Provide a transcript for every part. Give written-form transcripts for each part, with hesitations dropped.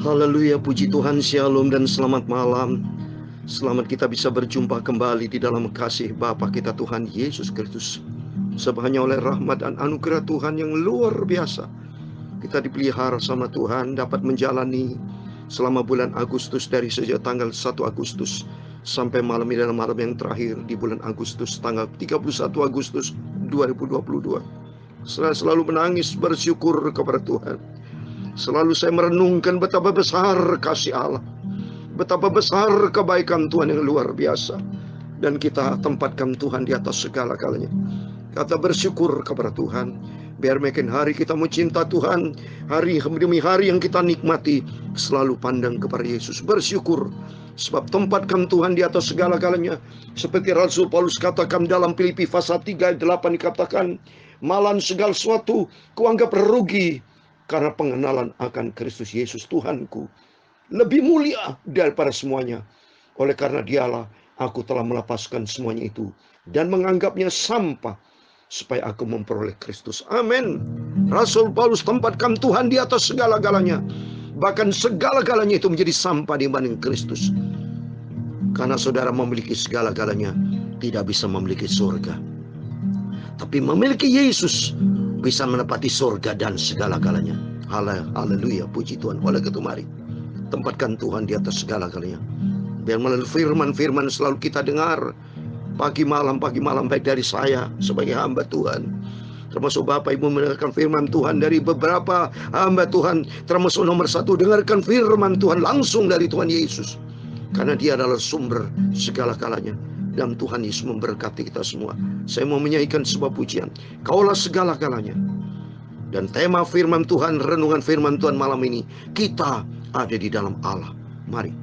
Haleluya, puji Tuhan, shalom dan selamat malam. Selamat kita bisa berjumpa kembali di dalam kasih Bapa kita Tuhan Yesus Kristus. Sebab hanya oleh rahmat dan anugerah Tuhan yang luar biasa, kita dipelihara sama Tuhan, dapat menjalani selama bulan Agustus, dari sejak tanggal 1 Agustus sampai malam ini, dalam malam yang terakhir di bulan Agustus, tanggal 31 Agustus 2022. Saya selalu menangis bersyukur kepada Tuhan. Selalu saya merenungkan betapa besar kasih Allah, betapa besar kebaikan Tuhan yang luar biasa. Dan kita tempatkan Tuhan di atas segala-galanya. Kata bersyukur kepada Tuhan. Biar makin hari kita mencinta Tuhan, hari demi hari yang kita nikmati, selalu pandang kepada Yesus. Bersyukur, sebab tempatkan Tuhan di atas segala-galanya. Seperti Rasul Paulus katakan dalam Filipi pasal 3 ayat 8 dikatakan, malah segala sesuatu kuanggap rugi, karena pengenalan akan Kristus Yesus Tuhanku lebih mulia daripada semuanya. Oleh karena Dialah aku telah melepaskan semuanya itu dan menganggapnya sampah, supaya aku memperoleh Kristus. Amin. Rasul Paulus tempatkan Tuhan di atas segala-galanya. Bahkan segala-galanya itu menjadi sampah dibanding Kristus. Karena saudara memiliki segala-galanya, tidak bisa memiliki surga. Tapi memiliki Yesus bisa menepati surga dan segala-galanya. Haleluya, puji Tuhan. Oleh itu mari tempatkan Tuhan di atas segala-galanya. Biar melalui firman-firman selalu kita dengar pagi malam baik dari saya sebagai hamba Tuhan, termasuk Bapak Ibu mendengarkan firman Tuhan dari beberapa hamba Tuhan. Termasuk nomor 1, dengarkan firman Tuhan langsung dari Tuhan Yesus, karena Dia adalah sumber segala-galanya. Dan Tuhan Yesus memberkati kita semua. Saya mau menyanyikan sebuah pujian, Kaulah segala-galanya. Dan tema firman Tuhan, renungan firman Tuhan malam ini, kita ada di dalam Allah. Mari,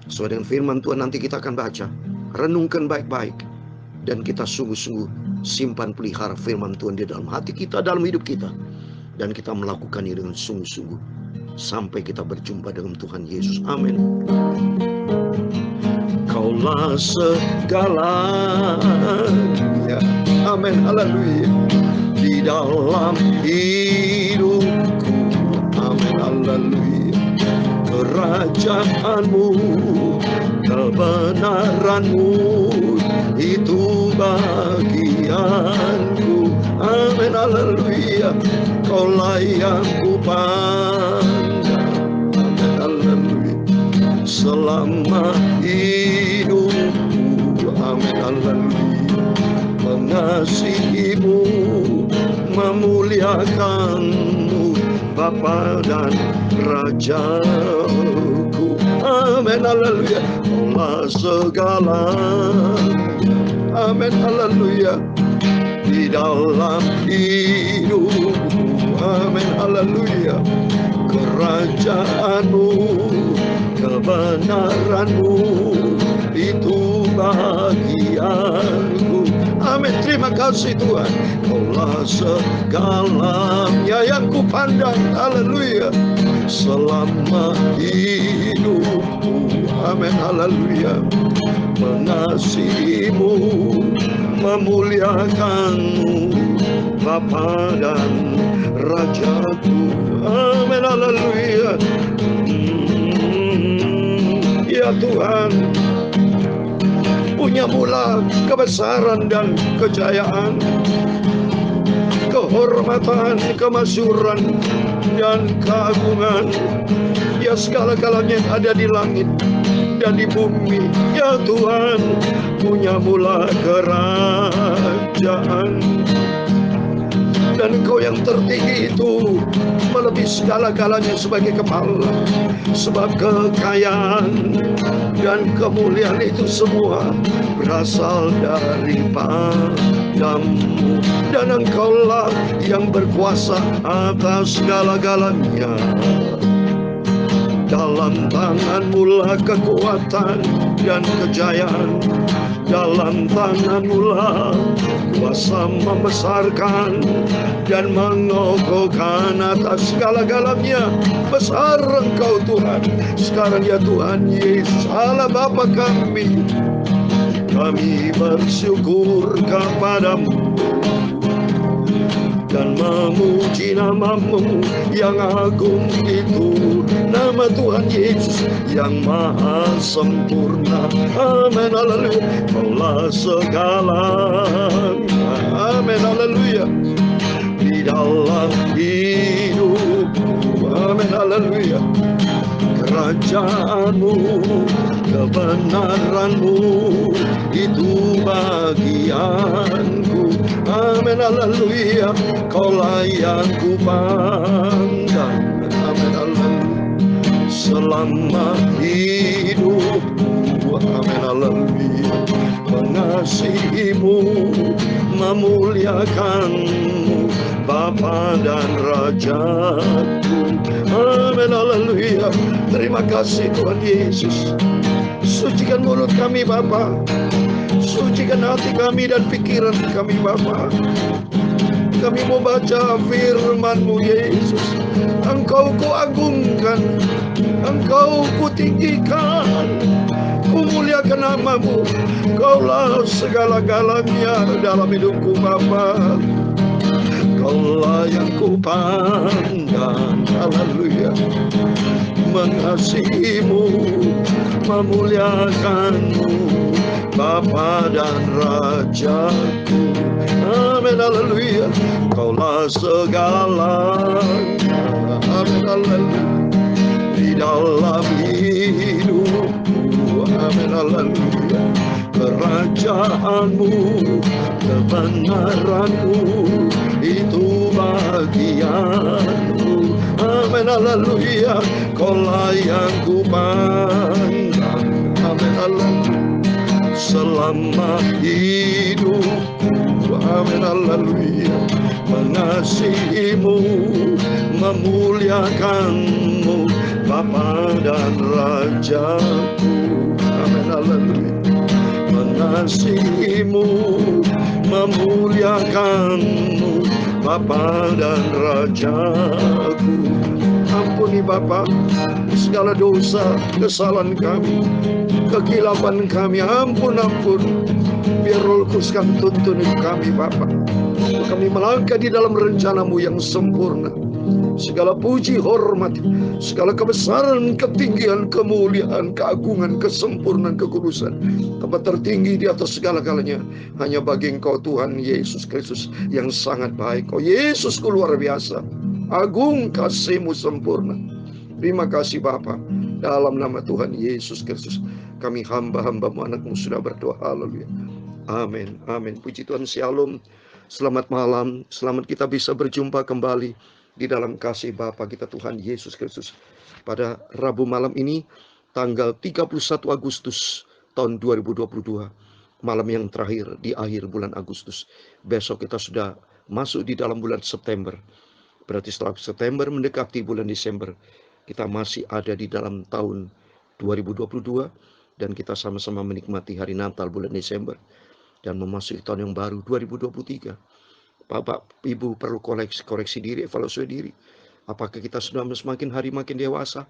sesuai dengan firman Tuhan nanti kita akan baca, renungkan baik-baik, dan kita sungguh-sungguh simpan pelihara firman Tuhan di dalam hati kita, dalam hidup kita. Dan kita melakukannya dengan sungguh-sungguh sampai kita berjumpa dengan Tuhan Yesus. Amin. Kaulah segalanya, amin, haleluya, di dalam hidupku, amin, haleluya. Kerajaanmu, kebenaranmu, itu bagianku, amin, haleluya. Kaulah yang kupandang, amin, haleluya, selama hidupku, amin, haleluya. Mengasihimu, memuliakanmu, Bapa dan Rajaku, amin, haleluya. Kaulah segala, amin, haleluya, di dalam hidupku, amin, haleluya. Kerajaanmu, kebenaranmu, itu bagianku, amin. Terima kasih Tuhan. Kaulah segalanya yang kupandang, haleluya, selama hidupku, amin, haleluya. Mengasihimu, memuliakanmu, Bapa dan Rajaku, amin, haleluya. Ya Tuhan, punya mula kebesaran dan kejayaan, kehormatan, kemasyhuran, dan keagungan. Ya, segala-galanya yang ada di langit dan di bumi, ya Tuhan, punya mula kerajaan. Dan Engkau yang tertinggi itu melebihi segala-galanya sebagai kepala. Sebab kekayaan dan kemuliaan itu semua berasal daripadamu. Dan Engkaulah yang berkuasa atas segala-galanya. Dalam tangan-Mu lah kekuatan dan kejayaan. Dalam tangan-Mu lah kuasa membesarkan dan mengokohkan atas segala-galanya. Besar Engkau Tuhan. Sekarang ya Tuhan Yesus, Allah Bapa kami bersyukur kepada-Mu. dan memuji namamu yang agung itu, nama Tuhan Yesus yang maha sempurna. Amin, haleluya. Kaulah segalanya. Amin, haleluya. Di dalam hidupku, amin, haleluya. Kerajaanmu, kebenaranmu, itu bagianku. Amin, haleluya. Kaulah yang ku pandang. Amin, haleluya. Selama hidupku, amin, haleluya. Mengasihimu, memuliakanmu, Bapa dan Rajaku. Amin, haleluya. Terima kasih Tuhan Yesus. Sucikan mulut kami Bapa, sucikan hati kami dan pikiran kami Bapa. Kami mau baca firman-Mu Yesus. Engkau kuagungkan, Engkau kutinggikan, kumuliakan namamu. Kaulah segala-galanya dalam hidupku Bapa. Kaulah yang kupandang, haleluya. Mengasihimu, memuliakanmu, Bapa dan Rajaku. Amin, haleluya. Kaulah segalanya. Amin, haleluya. Di dalam hidupku, amin, haleluya. Kerajaanmu, kebenaranmu, itu bagianku. Amin, haleluya. Kaulah yang ku pandang. Amin, haleluya. Selama hidupku, amin, haleluya. Mengasihimu, memuliakanmu, Bapa dan Rajaku. Amin, haleluya. Mengasihimu, memuliakanmu, Bapa dan Rajaku. Ampuni Bapa segala dosa, kesalahan kami, kekilapan kami. Ampun, ampun. Biar Roh Kudus kami tuntun kami Bapa. Kami melangkah di dalam rencana-Mu yang sempurna. Segala puji, hormat, segala kebesaran, ketinggian, kemuliaan, keagungan, kesempurnaan, kekudusan, tempat tertinggi di atas segala-galanya hanya bagi Engkau Tuhan Yesus Kristus yang sangat baik. Oh Yesusku luar biasa, agung, kasih-Mu sempurna. Terima kasih Bapa. Dalam nama Tuhan Yesus Kristus kami hamba-hamba-Mu, anak-Mu sudah berdoa. Haleluya. Amin, amin. Puji Tuhan, shalom. Selamat malam, selamat kita bisa berjumpa kembali di dalam kasih Bapa kita Tuhan Yesus Kristus. Pada Rabu malam ini, tanggal 31 Agustus tahun 2022, malam yang terakhir di akhir bulan Agustus. Besok kita sudah masuk di dalam bulan September. Berarti setelah September mendekati bulan Desember, kita masih ada di dalam tahun 2022 dan kita sama-sama menikmati hari Natal bulan Desember dan memasuki tahun yang baru 2023. Bapak, Ibu perlu koreksi diri, evaluasi diri. Apakah kita sudah semakin hari makin dewasa?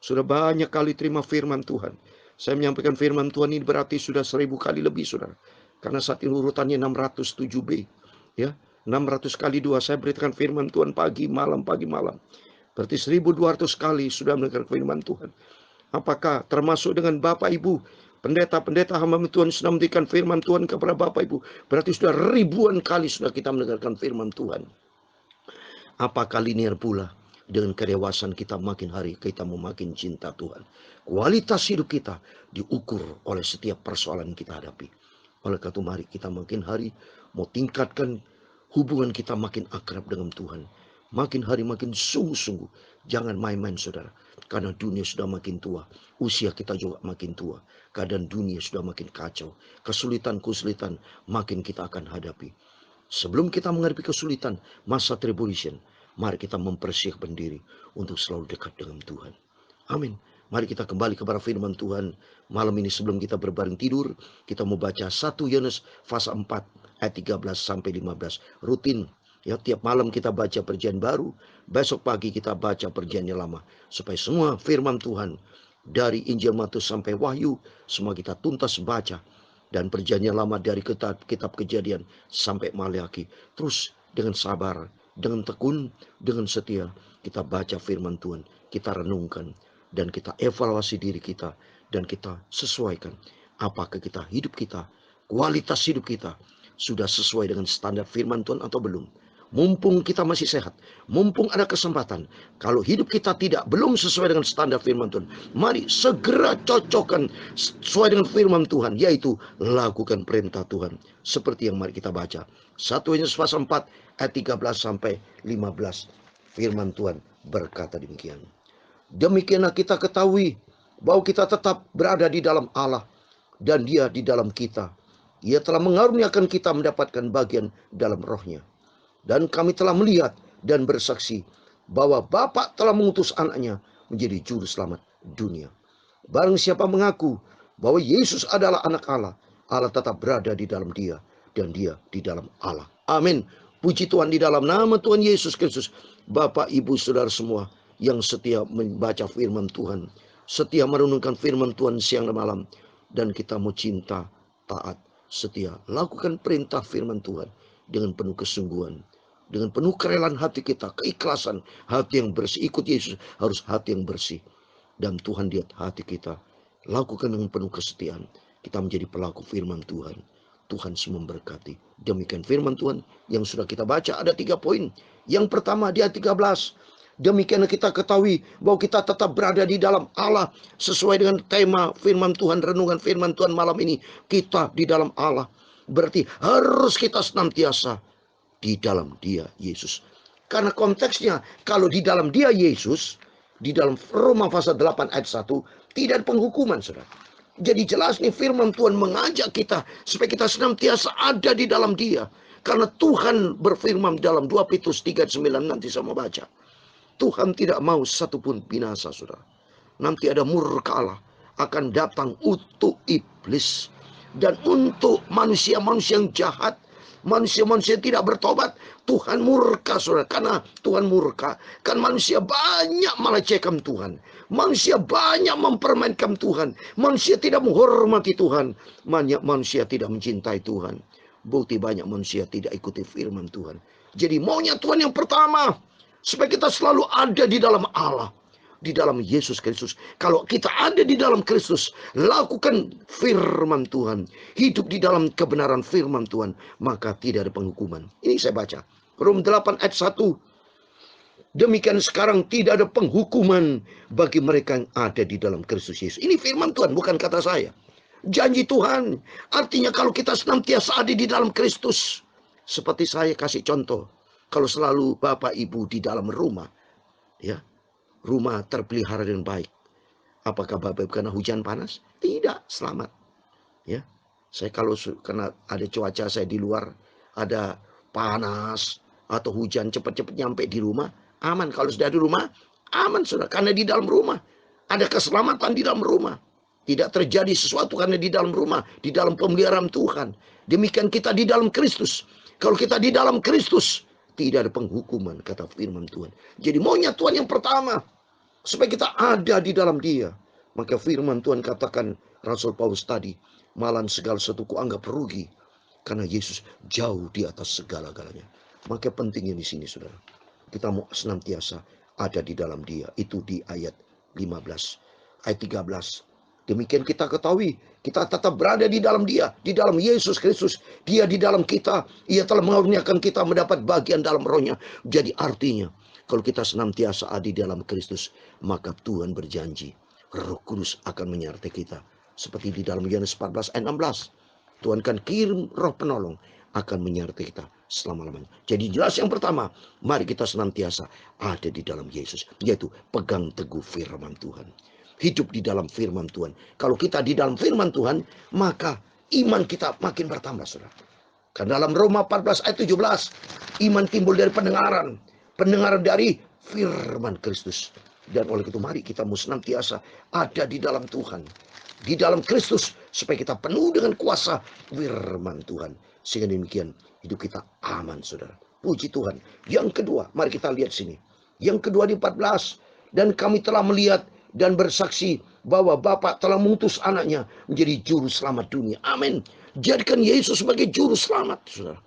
Sudah banyak kali terima firman Tuhan. Saya menyampaikan firman Tuhan ini berarti sudah 1000 kali lebih, saudara. Karena saat ini urutannya 607B. Ya, 600 kali 2 saya beritakan firman Tuhan pagi malam. Berarti 1200 kali sudah mendengar firman Tuhan. Apakah termasuk dengan Bapak Ibu, pendeta-pendeta hamba Tuhan sudah memberikan firman Tuhan kepada Bapak Ibu? Berarti sudah ribuan kali sudah kita mendengarkan firman Tuhan. Apakah linear pula dengan kedewasaan kita makin hari kita makin cinta Tuhan? Kualitas hidup kita diukur oleh setiap persoalan kita hadapi. Oleh karena itu mari kita makin hari mau tingkatkan hubungan kita makin akrab dengan Tuhan. Makin hari makin sungguh-sungguh. Jangan main-main saudara. Karena dunia sudah makin tua. Usia kita juga makin tua. Keadaan dunia sudah makin kacau. Kesulitan-kesulitan makin kita akan hadapi. Sebelum kita menghadapi kesulitan, masa tribulation, mari kita mempersiapkan diri untuk selalu dekat dengan Tuhan. Amin. Mari kita kembali kepada firman Tuhan. Malam ini sebelum kita berbaring tidur, kita mau baca 1 Yohanes pasal 4 ayat 13 sampai 15. Rutin. Ya, tiap malam kita baca perjanjian baru, besok pagi kita baca perjanjian lama. Supaya semua firman Tuhan dari Injil Matius sampai Wahyu, semua kita tuntas baca. Dan perjanjian lama dari kitab Kejadian sampai Maleakhi. Terus dengan sabar dengan tekun, dengan setia kita baca firman Tuhan, kita renungkan, dan kita evaluasi diri kita, dan kita sesuaikan apakah hidup kita, kualitas hidup kita sudah sesuai dengan standar firman Tuhan atau belum. Mumpung kita masih sehat, mumpung ada kesempatan. Kalau hidup kita belum sesuai dengan standar firman Tuhan, mari segera cocokkan sesuai dengan firman Tuhan, yaitu lakukan perintah Tuhan. Seperti yang mari kita baca 1 Yohanes pasal 4 ayat 13 sampai 15. Firman Tuhan berkata demikian. Demikianlah kita ketahui bahwa kita tetap berada di dalam Allah dan Dia di dalam kita. Ia telah mengaruniakan kita mendapatkan bagian dalam rohnya. Dan kami telah melihat dan bersaksi bahwa Bapa telah mengutus anaknya menjadi juru selamat dunia. Barang siapa mengaku bahwa Yesus adalah anak Allah, Allah tetap berada di dalam dia dan dia di dalam Allah. Amin. Puji Tuhan, di dalam nama Tuhan Yesus Kristus. Bapak, Ibu, Saudara semua yang setia membaca firman Tuhan, setia merenungkan firman Tuhan siang dan malam, dan kita mau cinta, taat, setia, lakukan perintah firman Tuhan dengan penuh kesungguhan, dengan penuh kerelaan hati kita, keikhlasan, hati yang bersih. Ikut Yesus harus hati yang bersih. Dan Tuhan lihat hati kita. Lakukan dengan penuh kesetiaan. Kita menjadi pelaku firman Tuhan. Tuhan semua memberkati. Demikian firman Tuhan yang sudah kita baca. Ada 3 poin. Yang pertama di ayat 13. Demikian kita ketahui bahwa kita tetap berada di dalam Allah. Sesuai dengan tema firman Tuhan, renungan firman Tuhan malam ini. Kita di dalam Allah. Berarti harus kita senantiasa di dalam Dia, Yesus. Karena konteksnya, kalau di dalam Dia, Yesus, di dalam Roma pasal 8 ayat 1, tidak ada penghukuman, saudara. Jadi jelas nih firman Tuhan mengajak kita supaya kita senantiasa ada di dalam Dia. Karena Tuhan berfirman dalam 2 Petrus 3:9, nanti saya mau baca. Tuhan tidak mau satupun binasa, saudara. Nanti ada murka Allah akan datang untuk iblis dan untuk manusia-manusia yang jahat. Manusia-manusia tidak bertobat, Tuhan murka, saudara. Karena Tuhan murka, kan manusia banyak melecehkan Tuhan. Manusia banyak mempermainkan Tuhan. Manusia tidak menghormati Tuhan. Banyak manusia tidak mencintai Tuhan. Bukti banyak manusia tidak ikuti firman Tuhan. Jadi maunya Tuhan yang pertama, supaya kita selalu ada di dalam Allah, di dalam Yesus Kristus. Kalau kita ada di dalam Kristus, lakukan firman Tuhan, hidup di dalam kebenaran firman Tuhan, maka tidak ada penghukuman. Ini saya baca Rom 8 ayat 1. Demikian sekarang tidak ada penghukuman bagi mereka yang ada di dalam Kristus Yesus. Ini firman Tuhan, bukan kata saya. Janji Tuhan. Artinya kalau kita senantiasa ada di dalam Kristus. Seperti saya kasih contoh. Kalau selalu Bapak Ibu di dalam rumah, ya, rumah terpelihara dengan baik. Apakah Bapak Ibu kena hujan panas? Tidak, selamat. Ya, saya kalau kena ada cuaca saya di luar, ada panas atau hujan, cepat-cepat nyampe di rumah, aman. Kalau sudah di rumah, aman sudah. Karena di dalam rumah ada keselamatan di dalam rumah. Tidak terjadi sesuatu karena di dalam rumah, di dalam pemeliharaan Tuhan. Demikian kita di dalam Kristus. Kalau kita di dalam Kristus, tidak ada penghukuman, kata firman Tuhan. Jadi maunya Tuhan yang pertama, supaya kita ada di dalam Dia. Maka firman Tuhan katakan Rasul Paulus tadi, malahan segala sesuatu kuanggap rugi, karena Yesus jauh di atas segala-galanya. Maka pentingnya di sini, saudara, kita mau senantiasa ada di dalam Dia. Itu di ayat 15, ayat 13. Demikian kita ketahui, kita tetap berada di dalam Dia, di dalam Yesus Kristus. Dia di dalam kita, Ia telah mengaruniakan kita mendapat bagian dalam rohnya. Jadi artinya, kalau kita senantiasa ada di dalam Kristus, maka Tuhan berjanji, Roh Kudus akan menyertai kita. Seperti di dalam Yohanes 14 ayat 16. Tuhan kan kirim roh penolong, akan menyertai kita selama-lamanya. Jadi jelas yang pertama, mari kita senantiasa ada di dalam Yesus. Yaitu pegang teguh firman Tuhan. Hidup di dalam firman Tuhan. Kalau kita di dalam firman Tuhan, maka iman kita makin bertambah, saudara. Karena dalam Roma 14 ayat 17, iman timbul dari pendengaran. Pendengaran dari firman Kristus. Dan oleh itu mari kita senantiasa ada di dalam Tuhan. Di dalam Kristus. Supaya kita penuh dengan kuasa firman Tuhan. Sehingga demikian hidup kita aman, saudara. Puji Tuhan. Yang kedua, mari kita lihat sini. Yang kedua di 14. Dan kami telah melihat dan bersaksi bahwa Bapa telah mengutus anaknya menjadi juru selamat dunia. Amin. Jadikan Yesus sebagai juru selamat, saudara.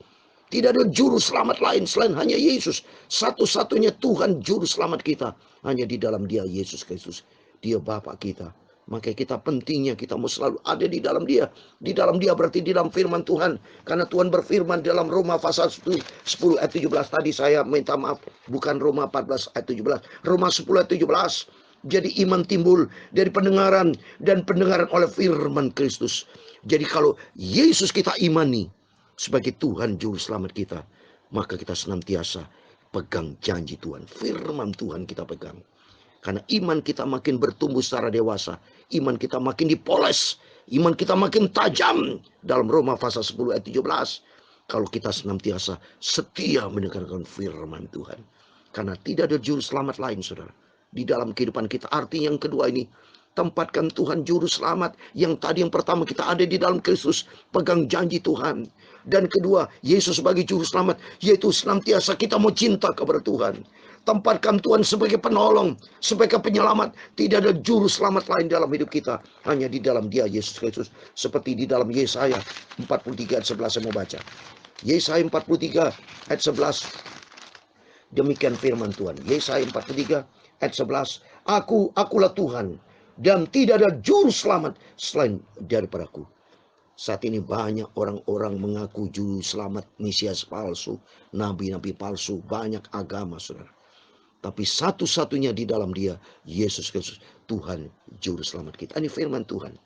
Tidak ada juru selamat lain selain hanya Yesus. Satu-satunya Tuhan juru selamat kita. Hanya di dalam Dia, Yesus Kristus. Dia Bapa kita. Maka kita pentingnya kita mau selalu ada di dalam Dia. Di dalam Dia berarti di dalam firman Tuhan. Karena Tuhan berfirman dalam Roma pasal 10 ayat 17. Tadi saya minta maaf. Bukan Roma 14 ayat 17. Roma 10 ayat 17. Jadi iman timbul dari pendengaran. Dan pendengaran oleh firman Kristus. Jadi kalau Yesus kita imani sebagai Tuhan juru selamat kita, maka kita senantiasa pegang janji Tuhan. Firman Tuhan kita pegang. Karena iman kita makin bertumbuh secara dewasa. Iman kita makin dipoles. Iman kita makin tajam. Dalam Roma pasal 10 ayat 17. Kalau kita senantiasa setia mendengarkan firman Tuhan. Karena tidak ada juru selamat lain, saudara. Di dalam kehidupan kita. Arti yang kedua ini. Tempatkan Tuhan juru selamat. Yang pertama kita ada di dalam Kristus. Pegang janji Tuhan. Dan kedua, Yesus sebagai juru selamat. Yaitu senantiasa kita mau cinta kepada Tuhan. Tempatkan Tuhan sebagai penolong, sebagai penyelamat. Tidak ada juru selamat lain dalam hidup kita. Hanya di dalam Dia, Yesus Kristus. Seperti di dalam Yesaya 43 ayat 11 saya mau baca. Yesaya 43 ayat 11. Demikian firman Tuhan. Yesaya 43 ayat 11. Akulah Tuhan. Dan tidak ada juru selamat selain daripadaku. Saat ini banyak orang-orang mengaku juru selamat, Mesias palsu, nabi-nabi palsu, banyak agama, saudara. Tapi satu-satunya di dalam Dia, Yesus Kristus, Tuhan juru selamat kita. Ini firman Tuhan.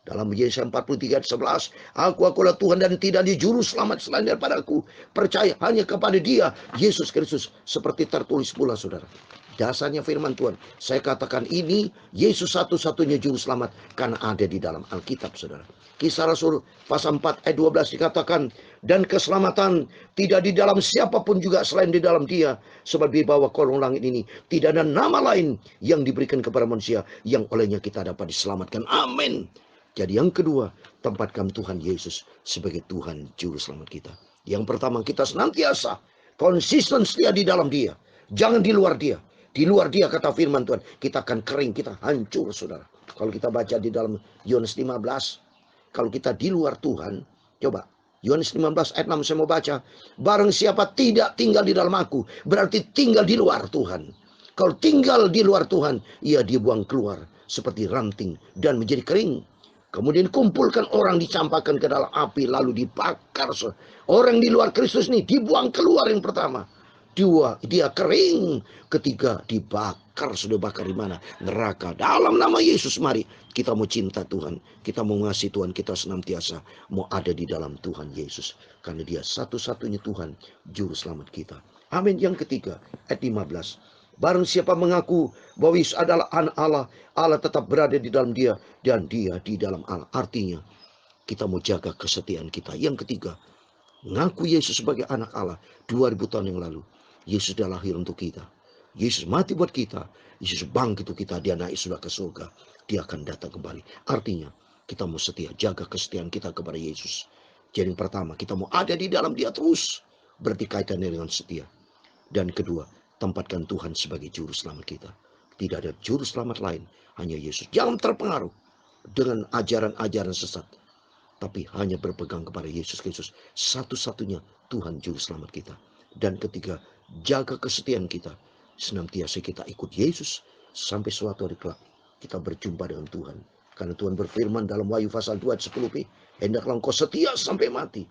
Dalam Yesaya 43 ayat 11, Akulah Tuhan dan tidak ada juru selamat selain daripada aku. Percaya hanya kepada Dia, Yesus Kristus. Seperti tertulis pula, saudara. Dasarnya firman Tuhan. Saya katakan ini Yesus satu-satunya juru selamat karena ada di dalam Alkitab, saudara. Kisah Rasul pasal 4 ayat 12 dikatakan, dan keselamatan tidak di dalam siapapun juga selain di dalam Dia, sebab di bawah kolong langit ini tidak ada nama lain yang diberikan kepada manusia yang olehnya kita dapat diselamatkan. Amin. Jadi yang kedua, tempatkan Tuhan Yesus sebagai Tuhan juru selamat kita. Yang pertama, kita senantiasa konsisten setia di dalam Dia, jangan di luar Dia. Di luar Dia, kata firman Tuhan, kita akan kering, kita hancur, saudara. Kalau kita baca di dalam Yohanes 15, kalau kita di luar Tuhan, coba Yohanes 15 ayat 6 saya mau baca. Barang siapa tidak tinggal di dalam aku, berarti tinggal di luar Tuhan. Kalau tinggal di luar Tuhan, ia dibuang keluar seperti ranting dan menjadi kering. Kemudian kumpulkan orang, dicampakkan ke dalam api, lalu dibakar. Orang di luar Kristus nih dibuang keluar yang pertama. Dua, dia kering. Ketiga, dibakar. Sudah bakar di mana? Neraka. Dalam nama Yesus, mari kita mau cinta Tuhan. Kita mau mengasihi Tuhan. Kita senantiasa mau ada di dalam Tuhan Yesus. Karena Dia satu-satunya Tuhan, juru selamat kita. Amin. Yang ketiga, ayat 15. Barang siapa mengaku bahwa Yesus adalah anak Allah, Allah tetap berada di dalam Dia, dan Dia di dalam Allah. Artinya, kita mau jaga kesetiaan kita. Yang ketiga, mengaku Yesus sebagai anak Allah 2000 tahun yang lalu. Yesus sudah lahir untuk kita. Yesus mati buat kita. Yesus bangkit untuk kita. Dia naik sudah ke surga. Dia akan datang kembali. Artinya, kita mau setia. Jaga kesetiaan kita kepada Yesus. Jadi yang pertama, kita mau ada di dalam Dia terus. Berarti kaitannya dengan setia. Dan kedua, tempatkan Tuhan sebagai juru selamat kita. Tidak ada juru selamat lain. Hanya Yesus. Jangan terpengaruh dengan ajaran-ajaran sesat. Tapi hanya berpegang kepada Yesus Kristus. Satu-satunya Tuhan juru selamat kita. Dan ketiga, jaga kesetiaan kita. Senantiasa kita ikut Yesus. Sampai suatu hari kelak kita berjumpa dengan Tuhan. Karena Tuhan berfirman dalam Wahyu pasal 2 ayat 10b. Hendaklah engkau setia sampai mati.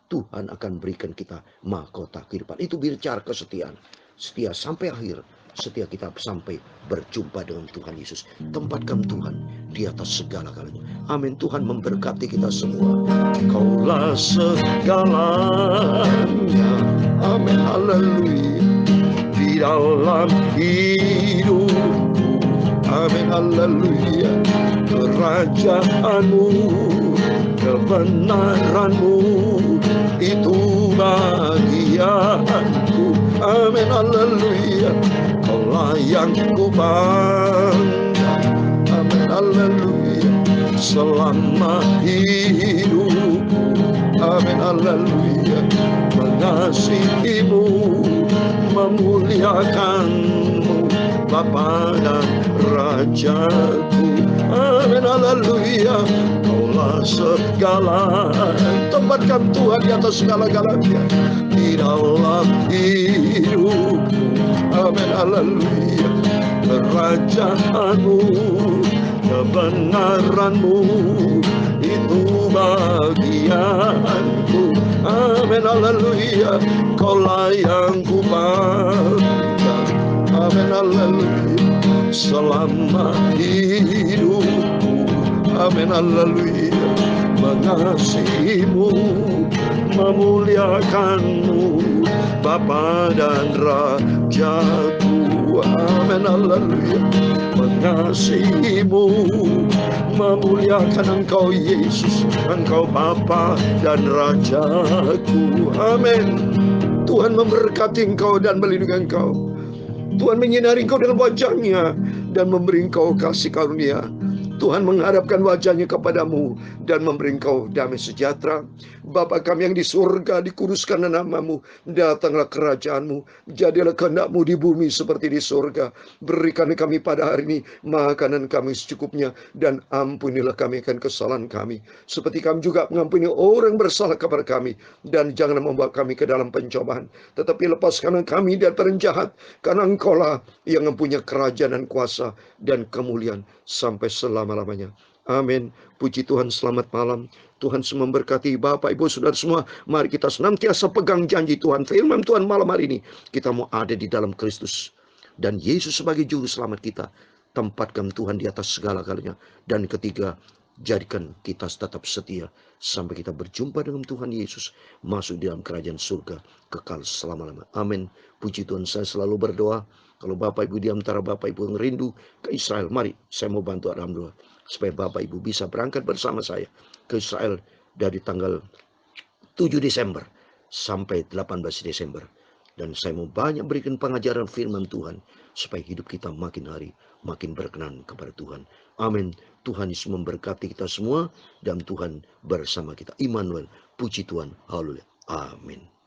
Tuhan akan berikan kita mahkota kehidupan. Itu bicara kesetiaan. Setia sampai akhir. Setia kita sampai berjumpa dengan Tuhan Yesus. Tempatkan Tuhan di atas segala-galanya. Amin. Tuhan memberkati kita semua. Kaulah segalanya. Amin. Haleluya. Di dalam hidupku. Amin. Haleluya. Kerajaanmu, kebenaranmu, itu bagianku. Amin. Haleluya. Kaulah yang ku bangga. Amin. Haleluya. Selama hidupku. Amin. Haleluya. Mengasihimu, memuliakanmu, Bapa dan Rajaku. Amin. Haleluya. Kaulah segala. Tempatkan Tuhan di atas segala-galanya. dalam hidupku. Amin, haleluya. Kerajaanmu, kebenaranmu, itu bagianku. Amin, haleluya. Kaulah yang ku banggakan. Amin, haleluya. Selama hidupku. Amin, haleluya. Mengasihimu, memuliakanmu, Bapa dan Rajaku. Amin, haleluya. Mengasihimu, memuliakan Engkau Yesus, Engkau Bapa dan Rajaku. Amin. Tuhan memberkati Engkau dan melindungi Engkau. Tuhan menyinari Engkau dengan wajah-Nya dan memberi Engkau kasih karunia. Tuhan menghadapkan wajah-Nya kepadamu dan memberi Engkau damai sejahtera. Bapa kami yang di surga, dikuduskanlah nama-Mu, datanglah kerajaan-Mu, jadilah kehendak-Mu di bumi seperti di surga. Berikan kami pada hari ini makanan kami secukupnya, dan ampunilah kami akan kesalahan kami, seperti kami juga mengampuni orang bersalah kepada kami. Dan janganlah membawa kami ke dalam pencobaan, tetapi lepaskanlah kami dari jahat, karena Engkau-lah yang mempunyai kerajaan dan kuasa dan kemuliaan sampai selama-lamanya. Amin. Puji Tuhan, selamat malam. Tuhan memberkati Bapak, Ibu, Saudara semua. Mari kita senantiasa pegang janji Tuhan. Firman Tuhan malam hari ini, kita mau ada di dalam Kristus. Dan Yesus sebagai juru selamat kita. Tempatkan Tuhan di atas segala-galanya. Dan ketiga, jadikan kita tetap setia sampai kita berjumpa dengan Tuhan Yesus, masuk di dalam kerajaan surga kekal selama-lamanya. Amin. Puji Tuhan, saya selalu berdoa. Kalau Bapak Ibu di antara Bapak Ibu yang rindu ke Israel, mari saya mau bantu dalam doa supaya Bapak Ibu bisa berangkat bersama saya ke Israel dari tanggal 7 Desember sampai 18 Desember. Dan saya mau banyak berikan pengajaran firman Tuhan supaya hidup kita makin hari makin berkenan kepada Tuhan. Amin. Tuhan Yesus memberkati kita semua dan Tuhan bersama kita. Immanuel, puji Tuhan. Haleluya. Amin.